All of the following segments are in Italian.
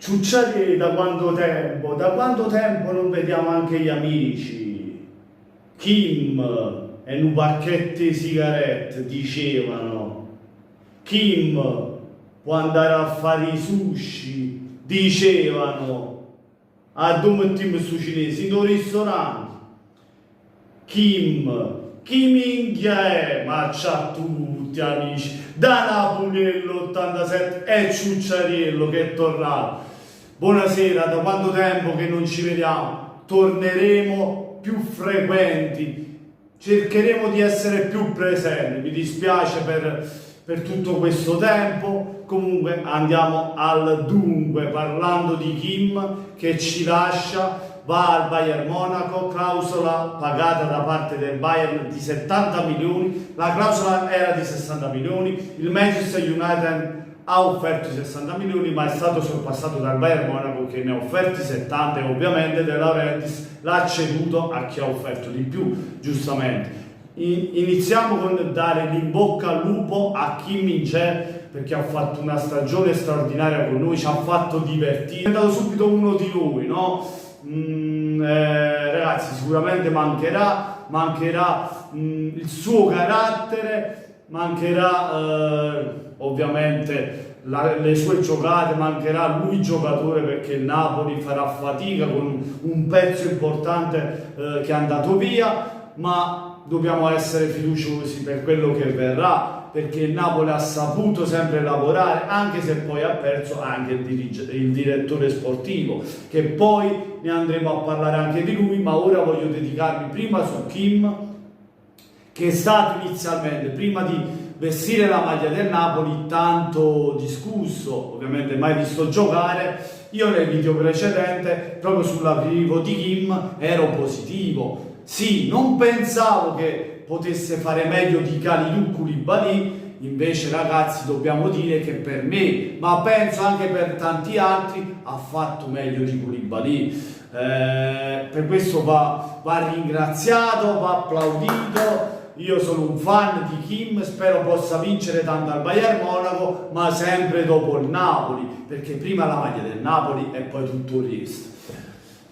Ciucciari da quanto tempo? Da quanto tempo non vediamo anche gli amici? Kim e un pacchetto di sigarette dicevano. Kim può andare a fare i sushi, dicevano. A dove mettiamo su cinesi? In un ristorante. Chi minchia è? Ma c'ha tutti amici. Da Napoli nell'87 è Ciucciariello che è tornato. Buonasera, da quanto tempo che non ci vediamo? Torneremo più frequenti, cercheremo di essere più presenti. Mi dispiace per tutto questo tempo. Comunque andiamo al dunque, parlando di Kim che ci lascia. Va al Bayern Monaco, clausola pagata da parte del Bayern di 70 milioni, la clausola era di 60 milioni, il Manchester United ha offerto i 60 milioni ma è stato sorpassato dal Bayern Monaco che ne ha offerti 70 e ovviamente De Laurentiis l'ha ceduto a chi ha offerto di più, giustamente. Iniziamo con dare l'in bocca al lupo a Kim Min-jae perché ha fatto una stagione straordinaria con noi, ci ha fatto divertire, è andato subito uno di noi, no? Ragazzi, sicuramente mancherà il suo carattere, mancherà ovviamente le sue giocate, mancherà lui giocatore perché il Napoli farà fatica con un pezzo importante che è andato via, ma dobbiamo essere fiduciosi per quello che verrà, perché il Napoli ha saputo sempre lavorare, anche se poi ha perso anche il direttore sportivo, che poi ne andremo a parlare anche di lui, ma ora voglio dedicarmi prima su Kim, che è stato inizialmente, prima di vestire la maglia del Napoli, tanto discusso, ovviamente mai visto giocare. Io nel video precedente, proprio sull'arrivo di Kim, ero positivo. Sì, non pensavo che potesse fare meglio di Kalidou Koulibaly, invece ragazzi dobbiamo dire che per me, ma penso anche per tanti altri, ha fatto meglio di Koulibaly. Per questo va ringraziato, va applaudito. Io sono un fan di Kim, spero possa vincere tanto al Bayern Monaco, ma sempre dopo il Napoli, perché prima la maglia del Napoli e poi tutto il resto.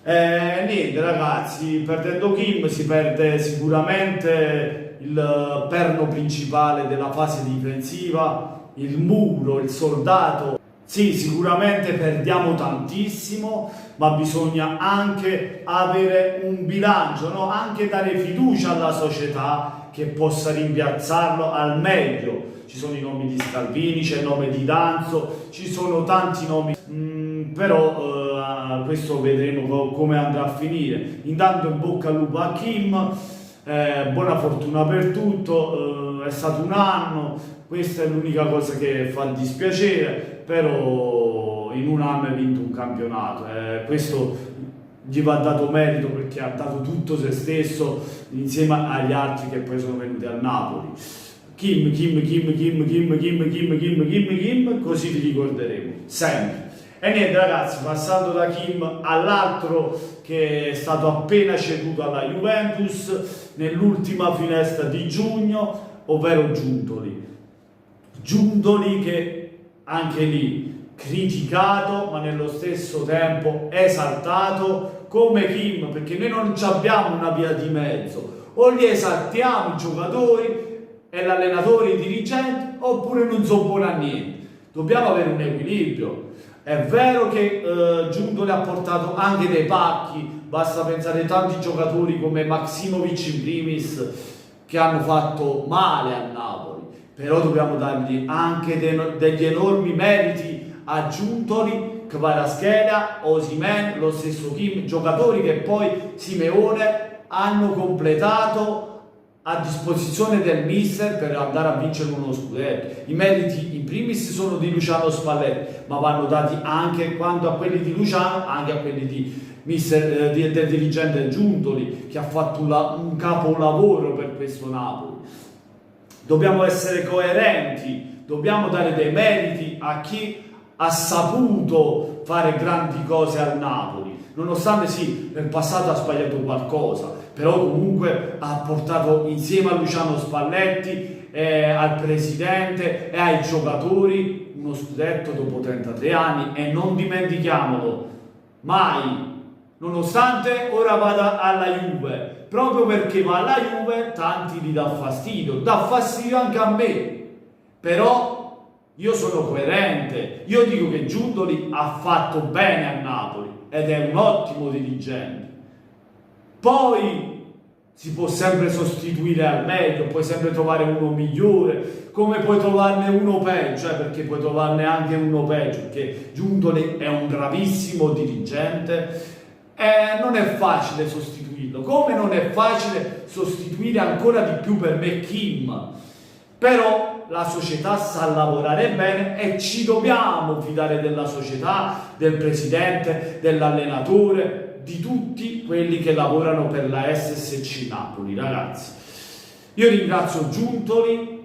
Niente ragazzi, perdendo Kim si perde sicuramente il perno principale della fase difensiva, il muro, il soldato. Sì, sicuramente perdiamo tantissimo, ma bisogna anche avere un bilancio, no? Anche dare fiducia alla società che possa rimpiazzarlo al meglio. Ci sono i nomi di Scalvini, c'è il nome di Danzo, ci sono tanti nomi, però questo vedremo come andrà a finire. Intanto in bocca al lupo a Kim, buona fortuna per tutto, è stato un anno, questa è l'unica cosa che fa dispiacere, però in un anno hai vinto un campionato, questo gli va dato merito perché ha dato tutto se stesso insieme agli altri che poi sono venuti al Napoli. Kim, così vi ricorderemo sempre. E niente ragazzi, passando da Kim all'altro che è stato appena ceduto alla Juventus nell'ultima finestra di giugno, ovvero Giuntoli che anche lì criticato ma nello stesso tempo esaltato come Kim, perché noi non abbiamo una via di mezzo, o li esaltiamo i giocatori e l'allenatore, i dirigenti, oppure non sono buoni a niente. Dobbiamo avere un equilibrio. È vero che Giuntoli ha portato anche dei pacchi, basta pensare a tanti giocatori come Maksimovic in primis che hanno fatto male a Napoli, però dobbiamo dargli anche degli enormi meriti a Giuntoli, Kvaratskhelia, Osimhen, lo stesso Kim, giocatori che poi Simeone hanno completato a disposizione del mister per andare a vincere uno scudetto. I meriti in primis sono di Luciano Spalletti, ma vanno dati anche quanto a quelli di Luciano, anche a quelli del dirigente Giuntoli, che ha fatto un capolavoro per questo Napoli. Dobbiamo essere coerenti, dobbiamo dare dei meriti a chi ha saputo fare grandi cose al Napoli, nonostante sì, nel passato ha sbagliato qualcosa, però comunque ha portato insieme a Luciano Spalletti, al presidente e ai giocatori uno scudetto dopo 33 anni e non dimentichiamolo mai, nonostante ora vada alla Juve, proprio perché va alla Juve tanti gli dà fastidio anche a me, però io sono coerente, io dico che Giuntoli ha fatto bene a Napoli ed è un ottimo dirigente. Poi si può sempre sostituire al meglio, puoi sempre trovare uno migliore, come puoi trovarne uno peggio, perché puoi trovarne anche uno peggio, perché Giuntoli è un bravissimo dirigente e non è facile sostituirlo, come non è facile sostituire ancora di più per me Kim, però la società sa lavorare bene e ci dobbiamo fidare della società, del presidente, dell'allenatore, di tutti quelli che lavorano per la SSC Napoli, ragazzi. Io ringrazio Giuntoli,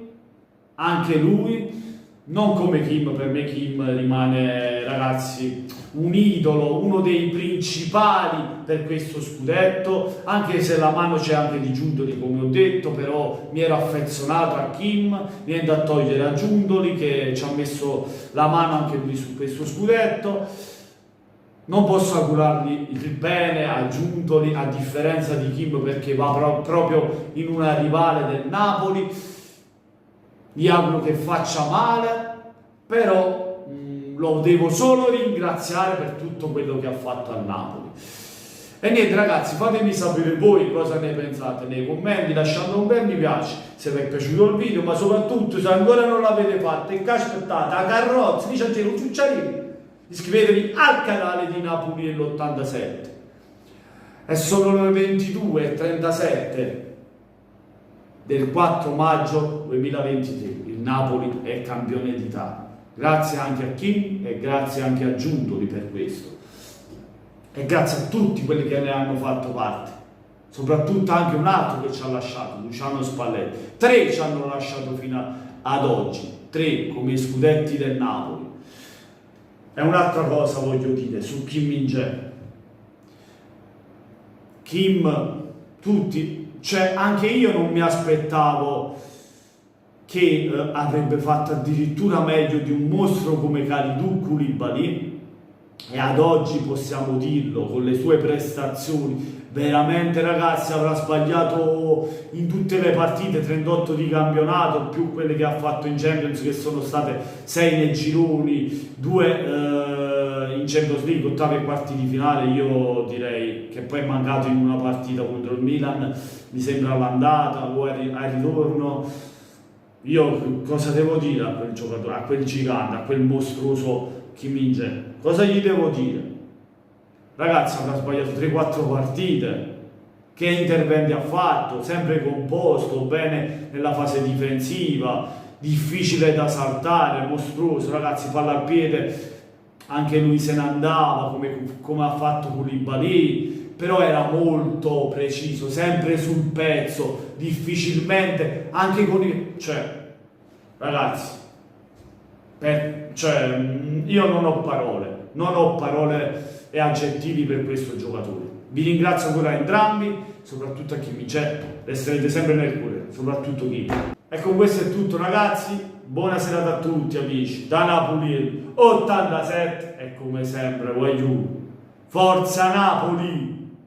anche lui, non come Kim, per me Kim rimane, ragazzi, un idolo, uno dei principali per questo scudetto, anche se la mano c'è anche di Giuntoli, come ho detto, però mi ero affezionato a Kim, niente a togliere a Giuntoli che ci ha messo la mano anche lui su questo scudetto. Non posso augurargli il bene a Giuntoli, a differenza di Kim, perché va proprio in una rivale del Napoli. Gli auguro che faccia male, però lo devo solo ringraziare per tutto quello che ha fatto a Napoli. E niente ragazzi, fatemi sapere voi cosa ne pensate nei commenti, lasciando un bel mi piace se vi è piaciuto il video, ma soprattutto se ancora non l'avete fatto e che aspettate, la carrozza, dice a un ciucciarino, iscrivetevi al canale di Napoli nell'87. E sono le 22:37 del 4 maggio 2023. Il Napoli è campione d'Italia. Grazie anche a Kim e grazie anche a Giuntoli per questo. E grazie a tutti quelli che ne hanno fatto parte. Soprattutto anche un altro che ci ha lasciato, Luciano Spalletti. 3 ci hanno lasciato fino ad oggi. 3 come scudetti del Napoli. E un'altra cosa voglio dire su Kim Min-jae. Kim, tutti, cioè anche io non mi aspettavo che avrebbe fatto addirittura meglio di un mostro come Kalidou Koulibaly, e ad oggi possiamo dirlo con le sue prestazioni. Veramente ragazzi, avrà sbagliato in tutte le partite, 38 di campionato, più quelle che ha fatto in Champions, che sono state 6 nei gironi, 2 in Champions League, ottavi e quarti di finale. Io direi che poi è mancato in una partita contro il Milan, mi sembra all'andata o al ritorno. Io cosa devo dire a quel giocatore, a quel gigante, a quel mostruoso Kim Min-jae? Cosa gli devo dire? Ragazzi, avrà sbagliato 3-4 partite. Che interventi ha fatto? Sempre composto, bene nella fase difensiva, difficile da saltare, mostruoso. Ragazzi, palla al piede, anche lui se ne andava, come ha fatto Koulibaly, però era molto preciso, sempre sul pezzo, difficilmente, anche con i... Cioè, ragazzi, io non ho parole e aggettivi per questo giocatore. Vi ringrazio ancora entrambi, soprattutto a chi mi c'è, resterete sempre nel cuore, soprattutto chi. E con questo è tutto ragazzi, buona serata a tutti amici, da Napoli 87 e come sempre voglio, forza Napoli!